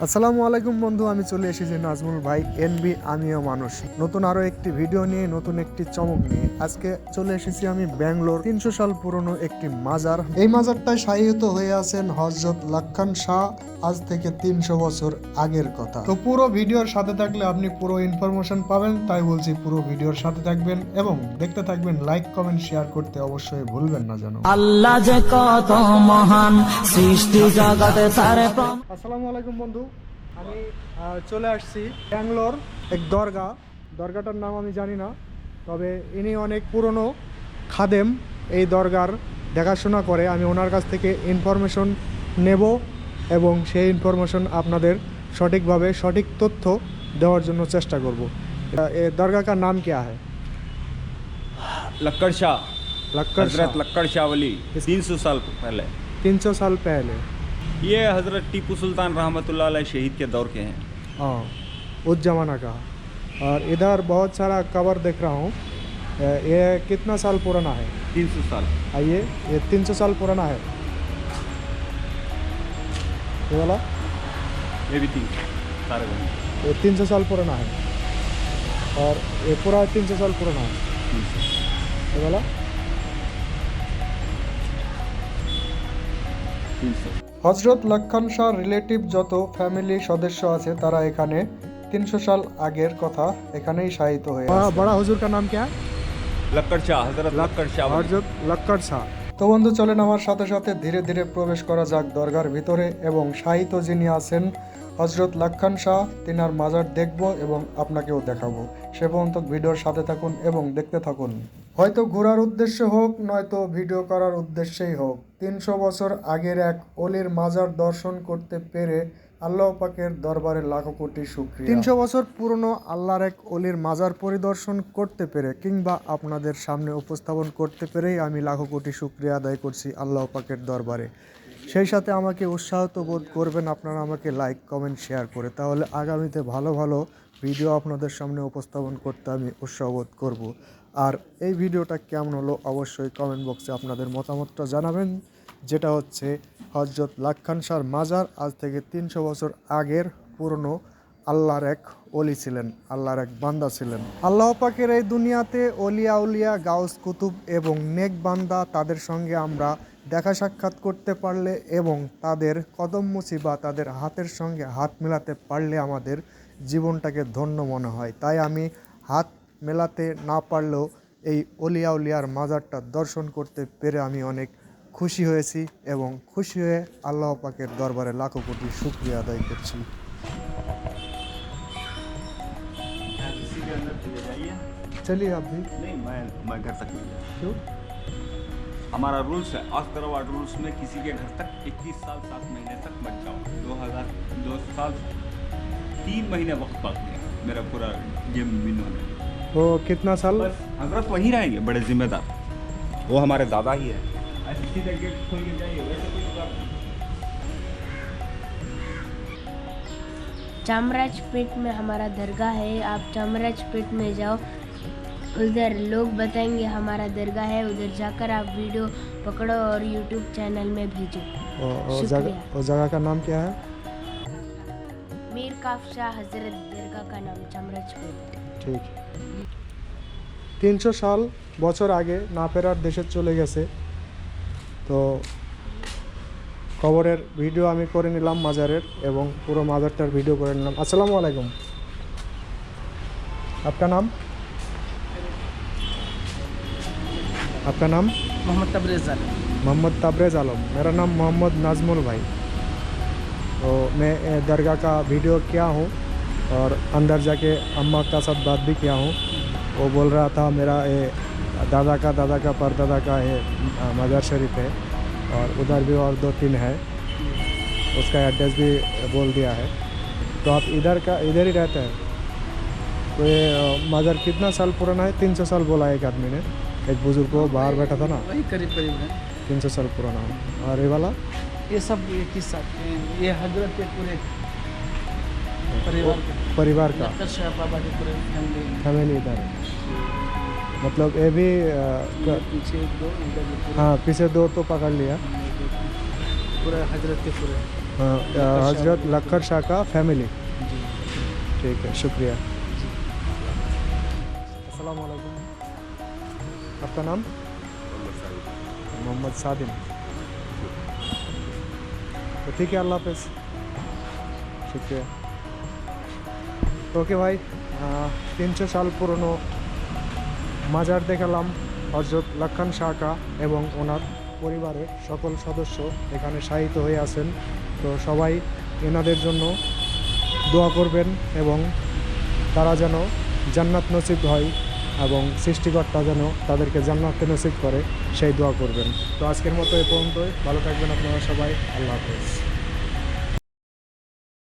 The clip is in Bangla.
আসসালামু আলাইকুম বন্ধু, আমি চলে এসেছি নাজমুল ভাই এনবি আমিও মানুষ নতুন আরো একটি ভিডিও নিয়ে, নতুন একটি চমক নিয়ে। আজকে চলে এসেছি আমি ব্যাঙ্গালোর 300 সাল পুরনো একটি মাজার। এই মাজারটায় শায়িত হয়ে আছেন হযরত লক্ষণ শাহ, আজ থেকে 300 বছর আগের কথা। তো পুরো ভিডিওর সাথে থাকলে আপনি পুরো ইনফরমেশন পাবেন, তাই বলছি পুরো ভিডিওর সাথে থাকবেন এবং দেখতে থাকবেন। লাইক কমেন্ট শেয়ার করতে অবশ্যই ভুলবেন না যেন। আল্লাহ যে কত মহান, সৃষ্টি জগতে তার আসসালামু আলাইকুম বন্ধু, আমি চলে আসছি ব্যাঙ্গালোর এক দরগাটার নাম আমি জানি না, তবে ইনি অনেক পুরনো খাদেম, এই দরগার দেখাশোনা করে। আমি ওনার কাছ থেকে ইনফরমেশন নেব এবং সেই ইনফরমেশন আপনাদের সঠিকভাবে সঠিক তথ্য দেওয়ার জন্য চেষ্টা করব। এই दरगाह का नाम क्या है? लक्कड़ शाह, लक्कड़ हजरत शाह। लक्कड़ शाह वली 300 साल पहले। 300 साल पहले। ये हजरत टीपू सुल्तान रहमतुल्लाह अलैह शहीद के दौर के हैं। हाँ, उस जमाना का। और इधर बहुत सारा कवर देख रहा हूँ। ये कितना साल पुराना है? 300 साल। आइए, ये 300 साल पुराना है ये वाला। ये भी 300 सारे बने। ये 300 साल पुराना है और ये पूरा 300 साल पुराना है 300। ये वाला। 300। হযরত লক্ষণ শাহ রিলেটিভ যত ফ্যামিলি সদস্য আছে তারা এখানে 300 সাল আগের কথা এখানেই শায়িত হয়ে আছে। বড় হুজুর का नाम क्या है? लक्कड़ शाह, हजरत लक्कड़ शाह वली। হযরত লক্কড় শাহ। তো বন্ধু চলেন আমার সাথে সাথে ধীরে ধীরে প্রবেশ করা যাক দরগার ভিতরে এবং শায়িত যিনি আছেন হযরত লক্ষণ শাহ, তিনার মাজার দেখব এবং আপনাকেও দেখাবো। সে পর্যন্ত ভিডিওর সাথে থাকুন এবং দেখতে থাকুন। হয়তো ঘোরার উদ্দেশ্যে হোক, নয়তো ভিডিও করার উদ্দেশ্যেই হোক, 300 বছর আগের এক অলির মাজার দর্শন করতে পেরে আল্লাহ পাকের দরবারে লাখো কোটি শুকরিয়া। 300 বছর পুরনো আল্লাহর এক অলির মাজার পরিদর্শন করতে পেরে কিংবা আপনাদের সামনে উপস্থাপন করতে পেরেই আমি লাখো কোটি শুকরিয়া আদায় করছি আল্লাহ পাকের দরবারে। সেই সাথে আমাকে উৎসাহিত বোধ করবেন আপনারা আমাকে লাইক কমেন্ট শেয়ার করে, তাহলে আগামীতে ভালো ভালো ভিডিও আপনাদের সামনে উপস্থাপন করতে আমি উৎসাহ বোধ করব। আর এই ভিডিওটা কেমন হলো অবশ্যই কমেন্ট বক্সে আপনাদের মতামতটা জানাবেন। যেটা হচ্ছে হযরত লক্ষণ শাহর মাজার, আজ থেকে 300 বছর আগের পুরনো আল্লাহর এক অলি ছিলেন, আল্লাহর এক বান্দা ছিলেন। আল্লাহ পাকের এই দুনিয়াতে অলিয়া উলিয়া, গাউস কুতুব এবং নেক বান্দা, তাদের সঙ্গে আমরা দেখা সাক্ষাৎ করতে পারলে এবং তাদের কদম মুছি বা তাদের হাতের সঙ্গে হাত মেলাতে পারলে আমাদের জীবনটাকে ধন্য মনে হয়। তাই আমি হাত মেলাতে না পারলেও এই অলিয়া উলিয়ার মাজারটা দর্শন করতে পেরে আমি অনেক খুশি হয়েছি এবং খুশি হয়ে আল্লাহ পাকের দরবারে লাখো কোটি শুকরিয়া আদায় করছি। इसी के अंदर चले जाइए। चलिए आप भी। नहीं, मैं घर तक नहीं जाऊँ। क्यों? हमारा रूल्स है, ऑस्करवाड रूल्स में किसी के घर तक 21 साल 7 महीने तक मत जाओ। 2 साल 3 महीने वक्त बाकी है मेरा पूरा जिम बिन होने। वो कितना साल? बस हजरत वहीं रहेंगे, बड़े जिम्मेदार। वो हमारे दादा ही है। ऐसे सीधे गेट खोल के जाइए, वैसे कोई बात नहीं। चामराजपेट में हमारा दरगाह है। आप चामराजपेट में जाओ, उधर लोग बताएंगे हमारा दरगाह है, उधर जाकर आप वीडियो पकड़ो और यूट्यूब चैनल में भेजो। शुक्रिया। वो जगह का नाम क्या है? मीर काफशाह हजरत दरगाह का नाम चामराजपेट। ঠিক। 300 সাল বছর আগে না ফেরার দেশে চলে গেছে, তো খবরের ভিডিও আমি করে নিলাম মাজারের এবং পুরো মাজারটার ভিডিও করে নিলাম। আসসালামু আলাইকুম, आपका नाम? आपका नाम? मोहम्मद तबरेज आलम। मोहम्मद तबरेज आलम। मेरा नाम मोहम्मद नाजमुल भाई। तो मैं दरगाह का वीडियो किया हूँ और अंदर जाके अम्मा का साथ बात भी किया हूँ। वो बोल रहा था मेरा दादा का परदादा का है मज़ार शरीफ है और उधर भी और 2-3 है, उसका एड्रेस भी बोल दिया है। तो आप इधर ही रहते हैं? तो ये मज़ार कितना साल पुराना है? 300 साल बोला एक आदमी ने, एक बुजुर्ग को बाहर बैठा था ना। वही करीब करीब है। 300 साल पुराना है। और ये वाला ये सब एक ही साथ, ये हजरत के पूरे परिवार का लक्कड़ शाह बाबा के पूरे फैमिली इधर है। मतलब ये भी पीछे 2 इधर भी पूरे हाँ, पीछे 2 तो पकड़ लिया। पूरे हजरत के पूरे हजरत लखन शाह का फैमिली। ठीक है, शुक्रिया। अस्सलाम वालेकुम। आपका नाम? मोहम्मद सादिम। तो ठीक है, अल्लाह हाफिज़, शुक्रिया। ওকে ভাই, 300 সাল পুরনো মাজার দেখালাম হজরত লক্ষণ শাহ এবং ওনার পরিবারের সকল সদস্য এখানে শায়িত হয়ে আছেন। তো সবাই এনাদের জন্য দোয়া করবেন এবং তারা যেন জান্নাত নসিব হয় এবং সৃষ্টিকর্তা যেন তাদেরকে জান্নাত নসিব করে সেই দোয়া করবেন। তো আজকের মতো এ পর্যন্তই। ভালো থাকবেন আপনারা সবাই। আল্লাহ হাফেজ।